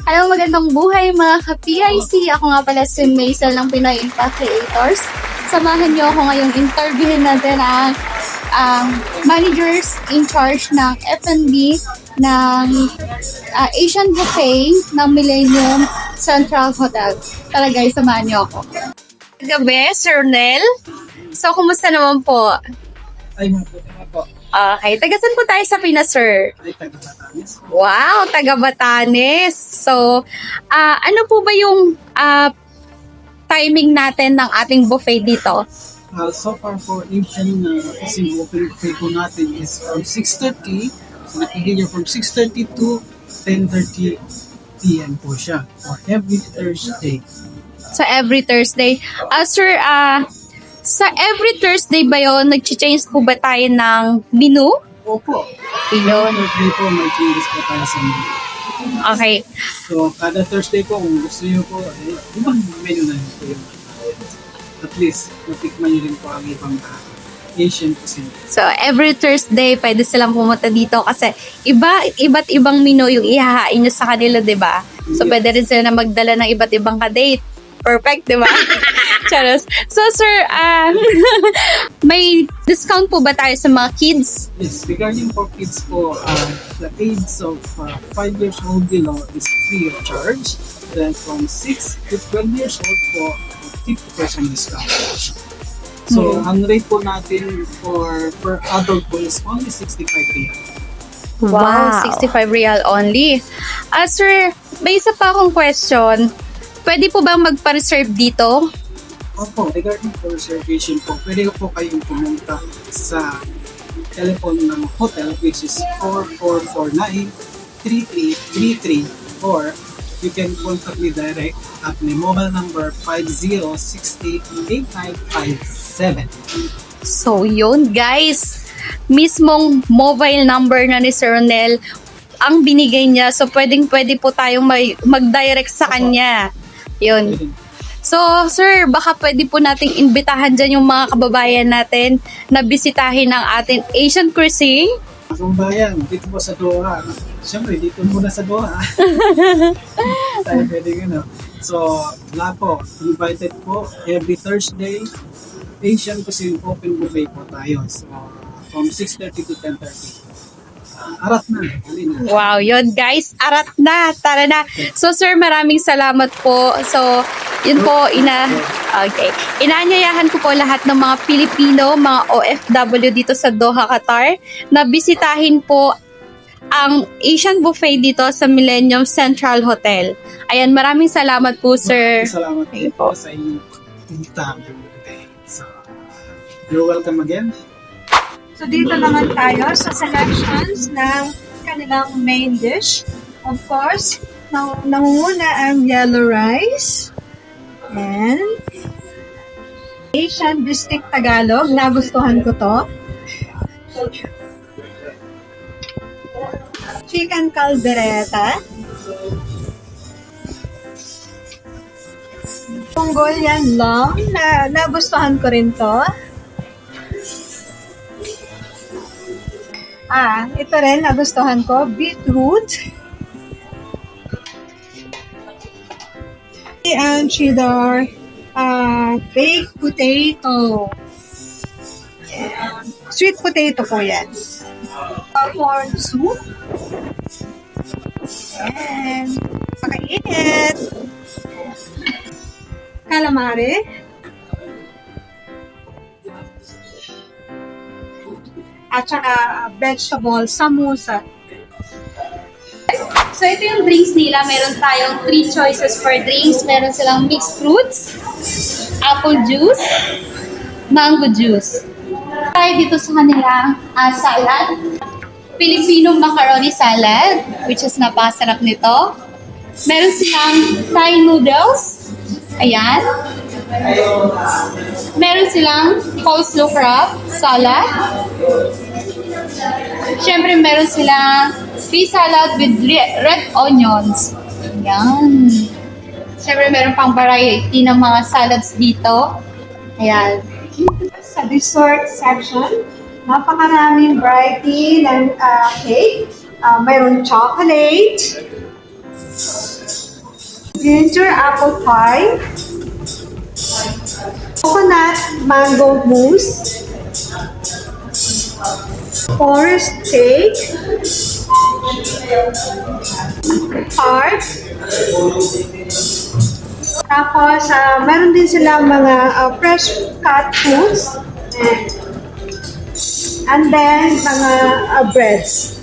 Hello, magandang buhay mga ka-PIC. Ako nga pala si Maisel ng Pinoy Impact Creators. Samahan niyo ako ngayong interviewin natin ang managers in charge ng F&B ng Asian Buffet ng Millennium Central Hotel. Tara guys, samahan niyo ako. Gabi, Sir Nel. So, kumusta naman po? Ay, mabuti na po. Okay, tagasan po tayo sa Pinas, sir. Ay, taga-Batanes. Wow, taga Batanes. So, ano po ba yung timing natin ng ating buffet dito? So far po, Asian kasi open buffet po natin is from 6:30. So, nakikita from 6:30 to 10:30 p.m. po siya for every Thursday. So, every Thursday. Sir, sa every Thursday ba yun, nag-change po ba tayo ng menu? Opo. Yun. Thursday po, may changes po tayo sa menu. Okay. So, kada Thursday po, kung gusto niyo po, ibang menu na yun po yung at least, matikman niyo rin po ang ibang Asian cuisine. So, every Thursday, pwede silang pumunta dito kasi iba't ibang menu yung ihahain nyo sa kanila, di ba? So, pwede rin sila na magdala ng iba't ibang ka-date. Perfect, di ba? Charos. So, sir, may discount po ba tayo sa mga kids? Yes, regarding for kids po, the age of 5 years old below is free of charge. Then from 6 to 12 years old po, 50% discount. So, ang rate po natin for per adult po is only 65 real. Wow, 65 real only. Sir, may isa pa akong question. Pwede po bang magpa-reserve dito? Opo, regarding for reservation po, pwede po kayong pumunta sa telephone ng hotel which is 4449-3333 or you can contact me direct at my mobile number 50688957. So, yun guys. Mismong mobile number na ni Sir Nel ang binigay niya. So, pwede po tayong mag-direct sa kanya. Yun. So, sir, baka pwede po nating imbitahan dyan yung mga kababayan natin na bisitahin ang ating Asian cuisine. Kung bayan, dito po sa Doha. Siyempre, dito muna sa Doha. Tayo pwede gano'n. So, lahat po, invited po every Thursday. Asian Cuisine Open Buffet po tayo. So, from 6:30 to 10:30. Arat na. Halina. Wow, yun guys. Arat na. Tara na. So, sir, maraming salamat po. So, yun po, okay. Inaanyayahan ko po lahat ng mga Pilipino, mga OFW dito sa Doha, Qatar, na bisitahin po ang Asian Buffet dito sa Millennium Central Hotel. Ayan, maraming salamat po, sir. Salamat po sa inyong interview today. So, you're welcome again. So dito naman tayo sa selections ng kanilang main dish. Of course, nangunguna ang yellow rice and Asian Biscuit Tagalog. Nagustuhan ko to. Chicken caldereta. Mongolian long. Nagustuhan ko rin to. Ito rin, nagustuhan ko. Beetroot. And cheddar. Baked potato. And sweet potato po yan. Corn soup. And pakainit. Calamari. At saka vegetable samosa. So, ito yung drinks nila. Meron tayong 3 choices for drinks. Meron silang mixed fruits, apple juice, mango juice. Tayo dito sa kanilang salad. Filipino macaroni salad, which is napakasarap nito. Meron silang Thai noodles. Ayan. Meron silang coleslaw crab salad. Siyempre, meron silang fish salad with red onions. Ayan. Siyempre, meron pang variety ng mga salads dito. Ayan. Sa dessert section, napakaraming variety ng cake. Mayroon chocolate, ginger apple pie, coconut mango mousse, forest cake, tart, tapos meron din silang mga fresh cut fruits, and then mga breads.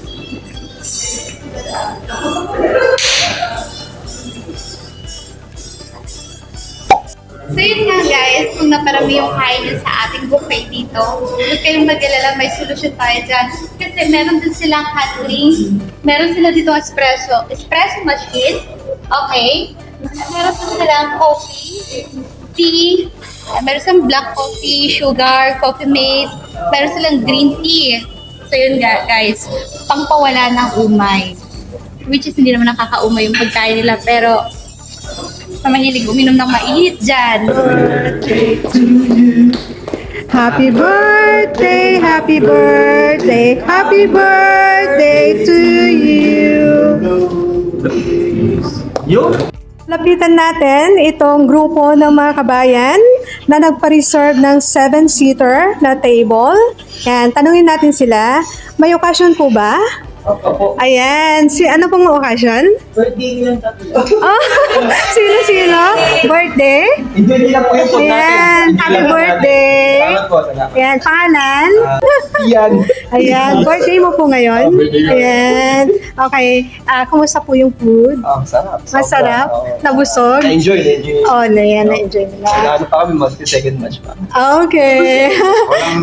So yun nga guys, kung naparami yung kain nyo sa ating buffet dito, huwag kayong mag-alala, may solusyon tayo dyan. Kasi meron din silang hot drinks, meron sila dito espresso machine, okay? Meron din silang coffee, tea, meron silang black coffee, sugar, coffee mate, meron silang green tea. So yun guys, pangpawala ng umay. Which is hindi naman nakakaumay yung pagkain nila, pero sa mahilig uminom ng mainit dyan. Happy birthday, happy birthday, happy birthday to you. Lapitan natin itong grupo ng mga kabayan na nagpa-reserve ng 7-seater na table. Yan, tanungin natin sila, may occasion po ba? Opo. Ayan, ano pong occasion? Birthday nilang tatlo. Oh, sino? Birthday? Enjoy nila po yung food natin. Ayan, happy birthday. Salamat po, salamat. Ayan, pangalan? Ian. Ayan, birthday mo po ngayon. Ayan, okay. Kumusta po yung food? Sarap. Masarap? Nabusog? Na-enjoy. Oh, na-enjoy nila. Ano pa kami, mag-second match pa. Okay.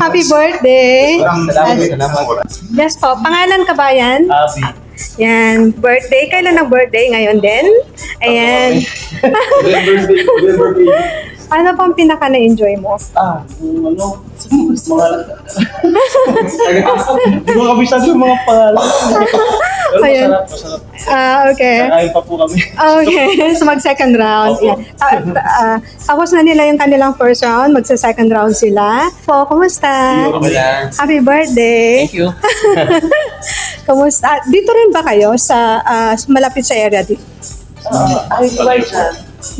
Happy birthday. Salamat. Yes po, pangalan kabayan? Happy. Yan, birthday. Kailan ang birthday? Ngayon din? Ayan. Ano pang pinaka na-enjoy mo? Mga... Hindi ko kabisado yung mga pangalan. Pero Ayan. masarap. Okay. Kakain pa po kami. Okay, so mag-second round. Opo. Yan. Tapos na nila yung kanilang first round, magsa-second round sila. So, kumusta? Happy birthday. Thank you. Kumusta? Dito rin ba kayo sa malapit sa area?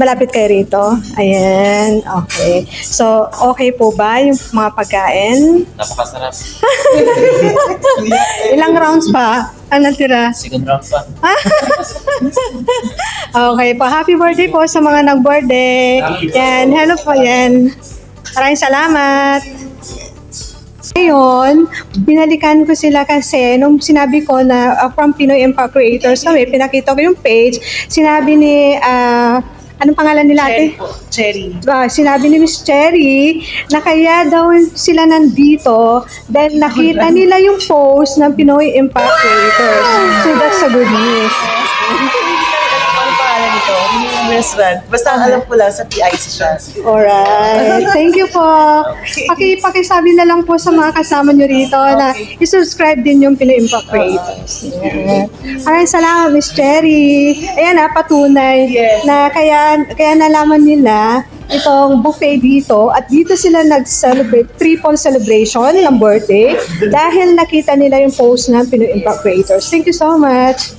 Malapit kayo rito? Ayan, okay. So, okay po ba yung mga pagkain? Napakasarap. Ilang rounds pa? Ano tira? Second round pa. Okay po. Happy birthday po sa mga nag-birthday. Yan. Hello po yan. Maraming salamat. Ngayon, binalikan ko sila kasi nung sinabi ko na from Pinoy Impact Creators kami, pinakita ko yung page, sinabi ni, anong pangalan nila ate? Cherry. Sinabi ni Miss Cherry na kaya daw sila nandito dahil nakita nila yung post ng Pinoy Impact Creators. So that's a good news. Ano pangalan nito? Yung restaurant. Basta ang alam ko lang sa PIC siya. Alright. Thank you po. Pakisabi na lang po sa mga kasama nyo rito na i-subscribe din yung Pinoy Impact Creators. Yeah. Maraming salamat, Miss Cherry. Ayan patunay na kaya nalaman nila itong buffet dito at dito sila nag-celebrate triple celebration ng birthday dahil nakita nila yung post ng Pinoy Impact Creators. Thank you so much.